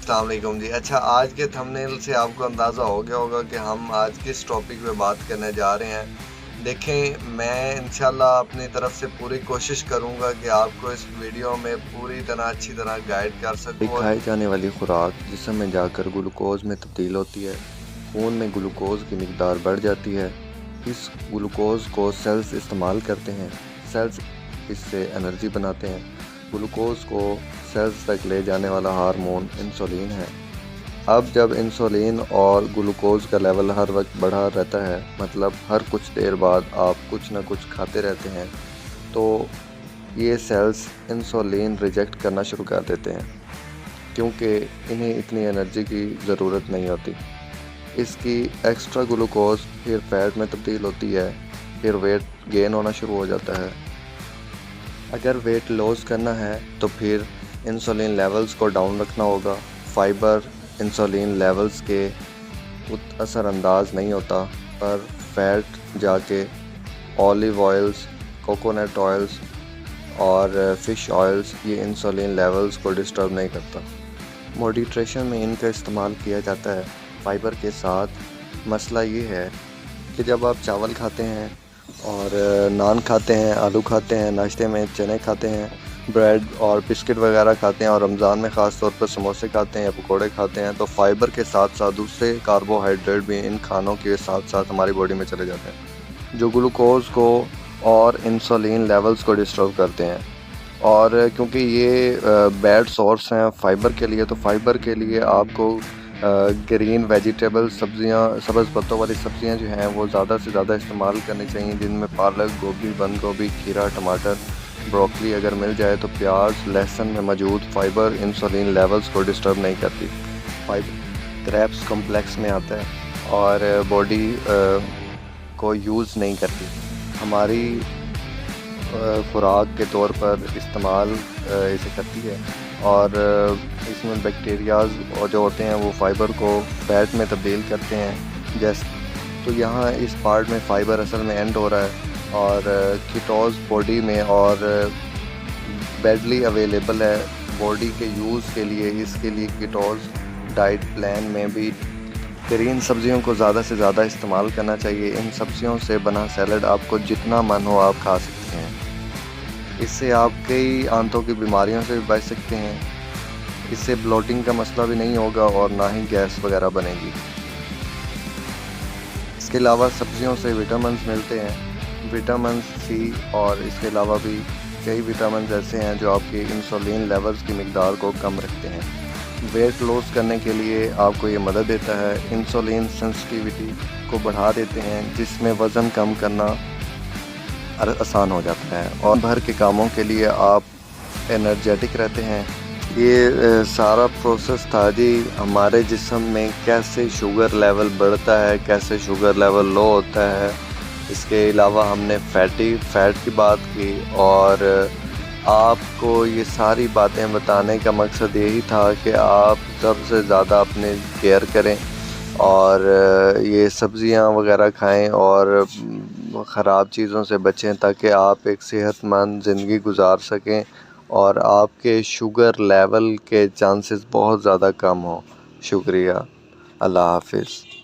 अस्सलाम वालेकुम जी। अच्छा, आज के थंबनेल से आपको अंदाज़ा हो गया होगा कि हम आज किस टॉपिक पे बात करने जा रहे हैं। देखें, मैं इंशाल्लाह अपनी तरफ से पूरी कोशिश करूंगा कि आपको इस वीडियो में पूरी तरह अच्छी तरह गाइड कर सकूं। और खाई जाने वाली खुराक जिस्म में जाकर ग्लूकोज में तब्दील होती है। खून में ग्लूकोज की मिकदार बढ़ जाती है। इस ग्लूकोज को सेल्स इस्तेमाल करते हैं। सेल्स इससे एनर्जी बनाते हैं। ग्लूकोज को सेल्स तक ले जाने वाला हार्मोन इंसुलिन है। अब जब इंसुलिन और ग्लूकोज का लेवल हर वक्त बढ़ा रहता है, मतलब हर कुछ देर बाद आप कुछ ना कुछ खाते रहते हैं, तो ये सेल्स इंसुलिन रिजेक्ट करना शुरू कर देते हैं, क्योंकि इन्हें इतनी एनर्जी की ज़रूरत नहीं होती। इसकी एक्स्ट्रा ग्लूकोज फिर फैट में तब्दील होती है, फिर वेट गेन होना शुरू हो जाता है। अगर वेट लॉस करना है तो फिर इंसुलिन लेवल्स को डाउन रखना होगा। फाइबर इंसुलिन लेवल्स के असरअंदाज नहीं होता, पर फैट जाके ऑलिव ऑयल्स, कोकोनट ऑयल्स और फ़िश ऑयल्स ये इंसुलिन लेवल्स को डिस्टर्ब नहीं करता। मॉडिट्रेशन में इनका इस्तेमाल किया जाता है फाइबर के साथ। मसला ये है कि जब आप चावल खाते हैं और नान खाते हैं, आलू खाते हैं, नाश्ते में चने खाते हैं, ब्रेड और बिस्किट वगैरह खाते हैं, और रमज़ान में ख़ास तौर पर समोसे खाते हैं या पकोड़े खाते हैं, तो फाइबर के साथ साथ दूसरे कार्बोहाइड्रेट भी इन खानों के साथ साथ हमारी बॉडी में चले जाते हैं, जो ग्लूकोज को और इंसुलिन लेवल्स को डिस्टर्ब करते हैं। और क्योंकि ये बैड सोर्स हैं फाइबर के लिए, तो फाइबर के लिए आपको ग्रीन वेजिटेबल सब्जियां, सब्ज़ पत्तों वाली सब्जियां जो हैं वो ज़्यादा से ज़्यादा इस्तेमाल करनी चाहिए, जिनमें पालक, गोभी, बंद गोभी, खीरा, टमाटर, ब्रोकली अगर मिल जाए तो प्याज, लहसुन में मौजूद फाइबर इंसुलिन लेवल्स को डिस्टर्ब नहीं करती। फाइबर क्रेब्स कॉम्प्लेक्स में आता है और बॉडी को यूज़ नहीं करती, हमारी खुराक के तौर पर इस्तेमाल इसे करती है। और इसमें बैक्टीरियाज जो होते हैं वो फाइबर को फैट में तब्दील करते हैं। जैसे तो यहाँ इस पार्ट में फ़ाइबर असल में एंड हो रहा है, और कीटोज बॉडी में और बैडली अवेलेबल है बॉडी के यूज़ के लिए। इसके लिए कीटोज डाइट प्लान में भी ग्रीन सब्जियों को ज़्यादा से ज़्यादा इस्तेमाल करना चाहिए। इन सब्जियों से बना सैलड आपको जितना मन हो आप खा सकते हैं। इससे आप कई आंतों की बीमारियों से भी बच सकते हैं। इससे ब्लोटिंग का मसला भी नहीं होगा और ना ही गैस वगैरह बनेगी। इसके अलावा सब्जियों से विटामिन मिलते हैं, विटामिन सी, और इसके अलावा भी कई विटामिन ऐसे हैं जो आपके इंसुलिन लेवल्स की मिकदार को कम रखते हैं। वेट लॉस करने के लिए आपको ये मदद देता है। इंसुलिन सेंसिटिविटी को बढ़ा देते हैं, जिसमें वज़न कम करना आसान हो जाता है और भर के कामों के लिए आप एनर्जेटिक रहते हैं। ये सारा प्रोसेस था जी हमारे जिस्म में कैसे शुगर लेवल बढ़ता है, कैसे शुगर लेवल लो होता है। इसके अलावा हमने फैट की बात की, और आपको ये सारी बातें बताने का मकसद यही था कि आप सबसे ज़्यादा अपने केयर करें और ये सब्ज़ियां वगैरह खाएं और ख़राब चीज़ों से बचें, ताकि आप एक सेहतमंद ज़िंदगी गुजार सकें और आपके शुगर लेवल के चांसेस बहुत ज़्यादा कम हों। शुक्रिया। अल्लाह हाफ़िज़।